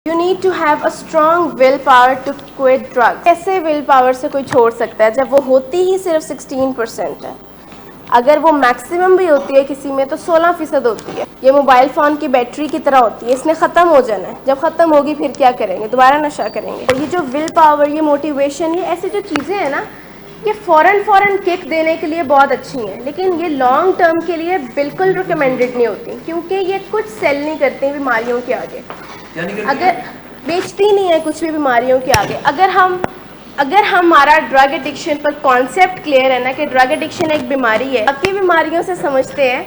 You need to have a strong will power to quit drug. कैसे will power से कोई छोड़ सकता है जब वो होती ही सिर्फ 16% है। अगर वो मैक्सिमम भी होती है किसी में तो 16% होती है। ये मोबाइल फ़ोन की बैटरी की तरह होती है, इसने ख़त्म हो जाना है। जब ख़त्म होगी फिर क्या करेंगे, दोबारा नशा करेंगे। तो ये जो विल पावर, ये मोटिवेशन, ये ऐसी जो चीज़ें हैं ना, ये फ़ौरन किक देने के लिए बहुत अच्छी हैं, लेकिन ये लॉन्ग टर्म के लिए बिल्कुल रिकमेंडेड नहीं होती, क्योंकि ये कुछ सेल नहीं करती बीमारियों के आगे। अगर बेचती नहीं है कुछ भी बीमारियों के आगे। अगर हमारा ड्रग एडिक्शन पर कॉन्सेप्ट क्लियर है ना कि ड्रग एडिक्शन एक बीमारी है, बाकी बीमारियों से समझते हैं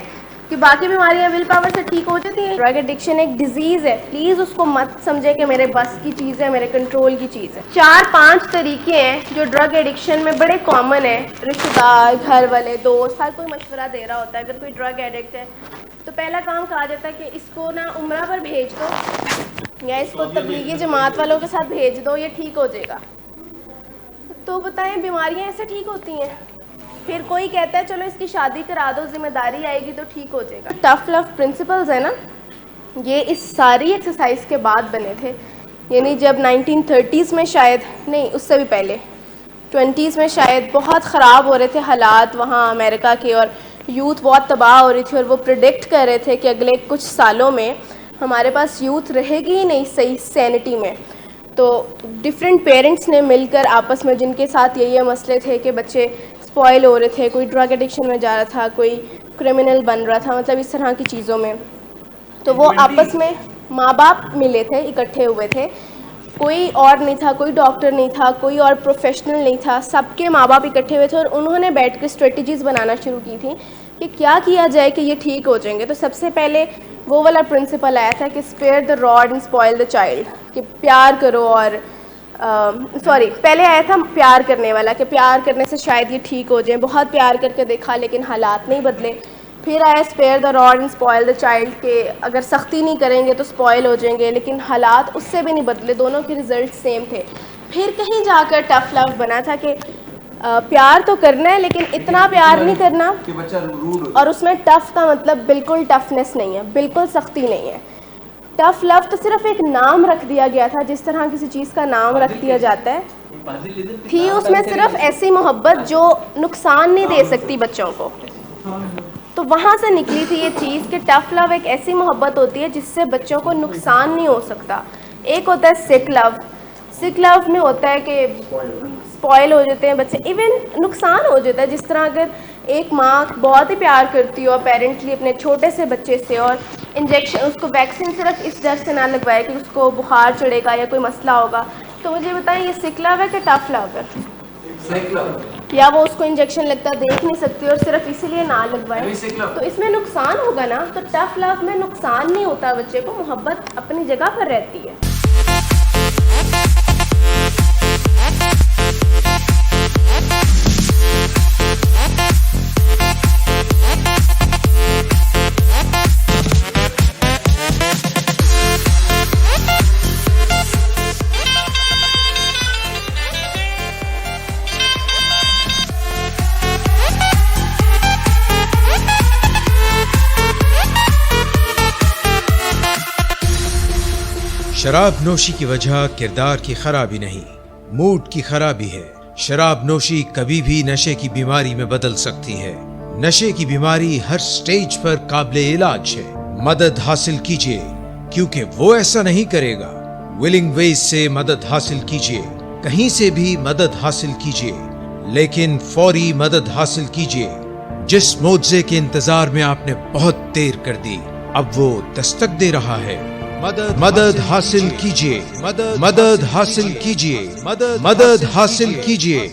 कि बाकी बीमारियां विल पावर से ठीक हो जाती हैं। ड्रग एडिक्शन एक डिजीज़ है, प्लीज़ उसको मत समझे कि मेरे बस की चीज़ है, मेरे कंट्रोल की चीज़ है। 4-5 तरीके हैं जो ड्रग एडिक्शन में बड़े कॉमन है। रिश्तेदार, घर वाले, दोस्त, हर कोई मशवरा दे रहा होता है। अगर कोई ड्रग एडिक्ट है तो पहला काम कहा जाता है कि इसको ना उम्रा पर भेज दो या इसको तबलीगी जमात वालों के साथ भेज दो, ये ठीक हो जाएगा। तो बताएं, बीमारियां ऐसे ठीक होती हैं? फिर कोई कहता है चलो इसकी शादी करा दो, जिम्मेदारी आएगी तो ठीक हो जाएगा। टफ लव प्रिंसिपल्स है ना, ये इस सारी एक्सरसाइज के बाद बने थे। यानी जब 1930s में शायद, नहीं उससे भी पहले 20s में शायद बहुत ख़राब हो रहे थे हालात वहाँ अमेरिका के, और यूथ बहुत तबाह हो रही थी, और वो प्रिडिक्ट कर रहे थे कि अगले कुछ सालों में हमारे पास यूथ रहेगी ही नहीं सही सैनिटी में। तो डिफरेंट पेरेंट्स ने मिलकर आपस में, जिनके साथ ये मसले थे कि बच्चे स्पॉइल हो रहे थे, कोई ड्रग एडिक्शन में जा रहा था, कोई क्रिमिनल बन रहा था, मतलब इस तरह की चीज़ों में, तो वो आपस में माँ बाप मिले थे, इकट्ठे हुए थे। कोई और नहीं था, कोई डॉक्टर नहीं था, कोई और प्रोफेशनल नहीं था, सबके माँ बाप इकट्ठे हुए थे और उन्होंने बैठ कर स्ट्रेटजीज़ बनाना शुरू की थी कि क्या किया जाए कि ये ठीक हो जाएंगे। तो सबसे पहले वो वाला प्रिंसिपल आया था कि spare the rod and spoil the child, कि प्यार करो और पहले आया था प्यार करने वाला, कि प्यार करने से शायद ये ठीक हो जाए। बहुत प्यार करके देखा लेकिन हालात नहीं बदले। फिर आया spare the rod and spoil the child, के अगर सख्ती नहीं करेंगे तो स्पॉइल हो जाएंगे, लेकिन हालात उससे भी नहीं बदले, दोनों के रिजल्ट सेम थे। फिर कहीं जाकर टफ लव बना था कि प्यार तो करना है लेकिन इतना प्यार नहीं करना कि बच्चा रूड हो। और उसमें टफ का मतलब बिल्कुल टफनेस नहीं है, बिल्कुल सख्ती नहीं है। टफ लव तो सिर्फ एक नाम रख दिया गया था, जिस तरह किसी चीज़ का नाम रख दिया जाता है। थी उसमें सिर्फ ऐसी मोहब्बत जो नुकसान नहीं दे सकती बच्चों को। तो वहाँ से निकली थी ये चीज़ कि टफ लव एक ऐसी मोहब्बत होती है जिससे बच्चों को नुकसान नहीं हो सकता। एक होता है सिक लव। सिक लव में होता है कि स्पॉइल हो जाते हैं बच्चे, इवन नुकसान हो जाता है। जिस तरह अगर एक माँ बहुत ही प्यार करती हो अपेरेंटली अपने छोटे से बच्चे से, और इंजेक्शन, उसको वैक्सीन सिर्फ इस डर से ना लगवाए कि उसको बुखार चढ़ेगा या कोई मसला होगा, तो मुझे बताएं ये सिक लव है कि टफ लव है? या वो उसको इंजेक्शन लगता देख नहीं सकती और सिर्फ इसीलिए ना लगवाए, तो इसमें नुकसान होगा ना। तो टफ लव में नुकसान नहीं होता बच्चे को, मोहब्बत अपनी जगह पर रहती है। शराब नोशी की वजह किरदार की खराबी नहीं, मूड की खराबी है। शराब नोशी कभी भी नशे की बीमारी में बदल सकती है। नशे की बीमारी हर स्टेज पर काबिले इलाज है। मदद हासिल कीजिए, क्योंकि वो ऐसा नहीं करेगा। विलिंग वेज से मदद हासिल कीजिए, कहीं से भी मदद हासिल कीजिए, लेकिन फौरी मदद हासिल कीजिए। जिस मुआवजे के इंतजार में आपने बहुत देर कर दी, अब वो दस्तक दे रहा है। मदद हासिल कीजिए, मदद हासिल कीजिए, मदद हासिल कीजिए।